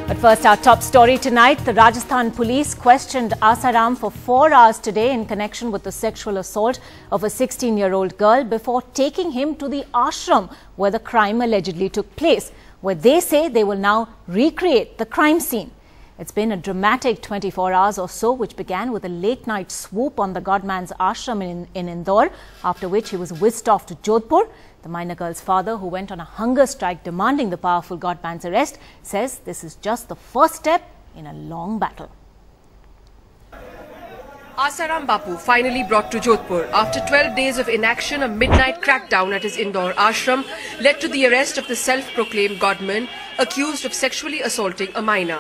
But first, our top story tonight. The Rajasthan police questioned Asaram for 4 hours today in connection with the sexual assault of a 16-year-old girl before taking him to the ashram where the crime allegedly took place, where they say they will now recreate the crime scene. It's been a dramatic 24 hours or so, which began with a late-night swoop on the godman's ashram in Indore, after which he was whisked off to Jodhpur. The minor girl's father, who went on a hunger strike demanding the powerful godman's arrest, says this is just the first step in a long battle. Asaram Bapu finally brought to Jodhpur. After 12 days of inaction, a midnight crackdown at his Indore ashram led to the arrest of the self-proclaimed godman accused of sexually assaulting a minor.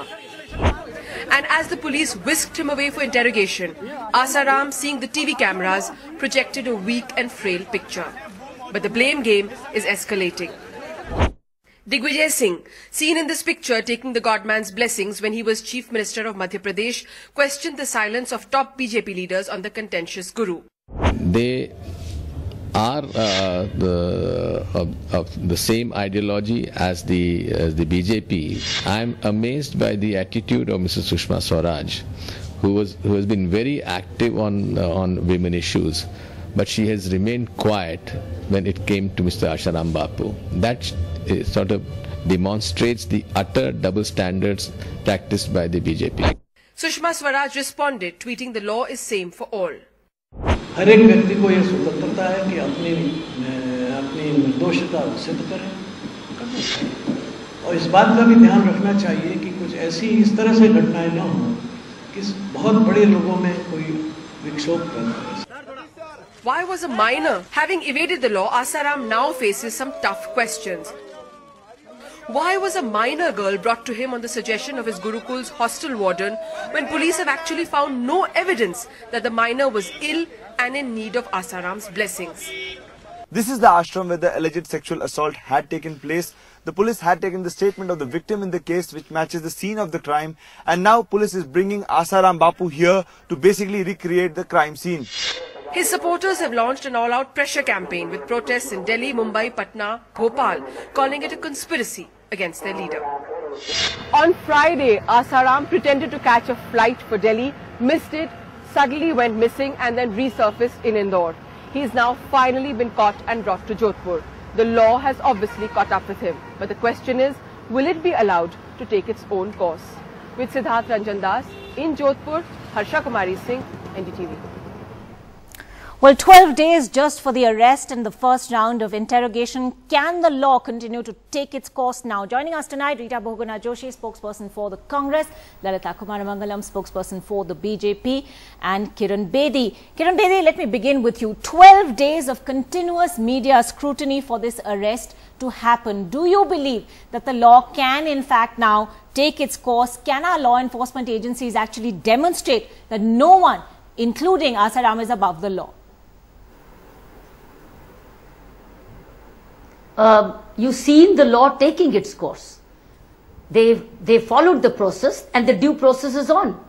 And as the police whisked him away for interrogation, Asaram, seeing the TV cameras, projected a weak and frail picture. But the blame game is escalating. Digvijay Singh, seen in this picture taking the godman's blessings when he was Chief Minister of Madhya Pradesh, questioned the silence of top BJP leaders on the contentious guru. They are of the same ideology as the BJP. I'm amazed by the attitude of Mrs. Sushma Swaraj, who has been very active on women issues, but she has remained quiet when it came to Mr. Asaram Bapu. That sort of demonstrates the utter double standards practiced by the BJP. Sushma Swaraj responded, tweeting, "The law is same for all." हर एक व्यक्ति को ये स्वतंत्रता है कि अपनी निर्दोषता सिद्ध करें, और इस बात का भी ध्यान रखना चाहिए कि कुछ ऐसी इस तरह से घटनाएं न हो कि बहुत बड़े लोगों में कोई विक्षोभ पैदा हो। Why was a minor? Having evaded the law, Asaram now faces some tough questions. Why was a minor girl brought to him on the suggestion of his Gurukul's hostel warden when police have actually found no evidence that the minor was ill and in need of Asaram's blessings? This is the ashram where the alleged sexual assault had taken place. The police had taken the statement of the victim in the case, which matches the scene of the crime, and now police is bringing Asaram Bapu here to basically recreate the crime scene. His supporters have launched an all-out pressure campaign with protests in Delhi, Mumbai, Patna, Bhopal, calling it a conspiracy against their leader. On Friday, Asaram pretended to catch a flight for Delhi, missed it, suddenly went missing and then resurfaced in Indore. He has now finally been caught and brought to Jodhpur. The law has obviously caught up with him, but the question is, will it be allowed to take its own course? With Siddharth Ranjan Das in Jodhpur, Harsha Kumari Singh, NDTV. Well, 12 days just for the arrest and the first round of interrogation. Can the law continue to take its course now? Joining us tonight, Rita Bahuguna Joshi, spokesperson for the Congress, Lalita Kumaramangalam, spokesperson for the BJP, and Kiran Bedi. Kiran Bedi, let me begin with you. 12 days of continuous media scrutiny for this arrest to happen. Do you believe that the law can in fact now take its course? Can our law enforcement agencies actually demonstrate that no one, including Asaram, is above the law? You've seen the law taking its course. They followed the process, and the due process is on.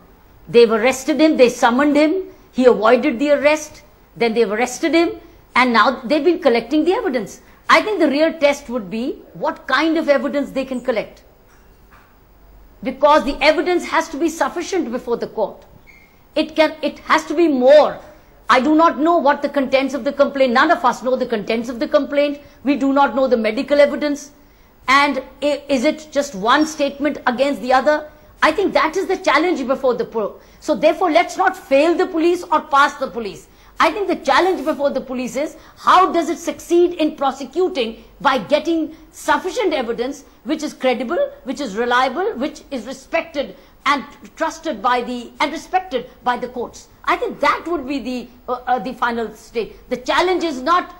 They've arrested him, they summoned him, he avoided the arrest, then they've arrested him, and now they've been collecting the evidence. I think the real test would be what kind of evidence they can collect. Because the evidence has to be sufficient before the court. It has to be more. I do not know what the contents of the complaint, none of us know the contents of the complaint. We do not know the medical evidence. And is it just one statement against the other? I think that is the challenge before the So therefore, let's not fail the police or pass the police. I think the challenge before the police is how does it succeed in prosecuting by getting sufficient evidence which is credible, which is reliable, which is respected and trusted by respected by the courts. I think that would be the final stage. The challenge is not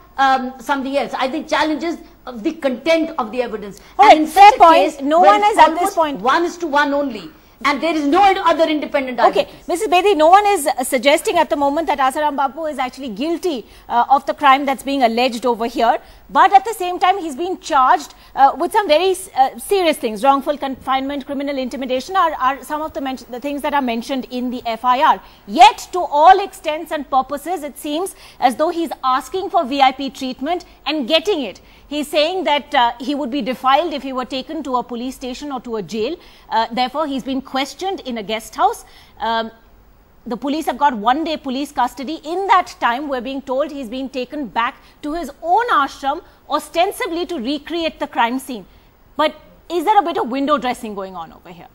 something else. I think challenge is the content of the evidence. All right, in fair such a point. case, No one is at this point 1:1 only. And there is no other independent Okay, eyewitness. Mrs. Bedi, no one is suggesting at the moment that Asaram Bapu is actually guilty of the crime that's being alleged over here. But at the same time, he's been charged with some very serious things. Wrongful confinement, criminal intimidation are some of the things that are mentioned in the FIR. Yet, to all extents and purposes, it seems as though he's asking for VIP treatment and getting it. He's saying that he would be defiled if he were taken to a police station or to a jail. Therefore, he's been questioned in a guest house. The police have got 1-day police custody. In that time, we're being told he's being taken back to his own ashram, ostensibly to recreate the crime scene. But is there a bit of window dressing going on over here?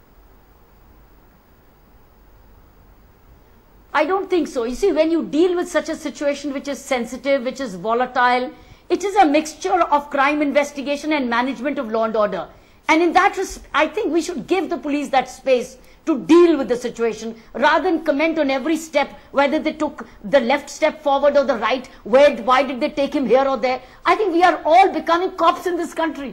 I don't think so. You see, when you deal with such a situation which is sensitive, which is volatile, it is a mixture of crime investigation and management of law and order. And in that respect, I think we should give the police that space to deal with the situation rather than comment on every step, whether they took the left step forward or the right, why did they take him here or there. I think we are all becoming cops in this country.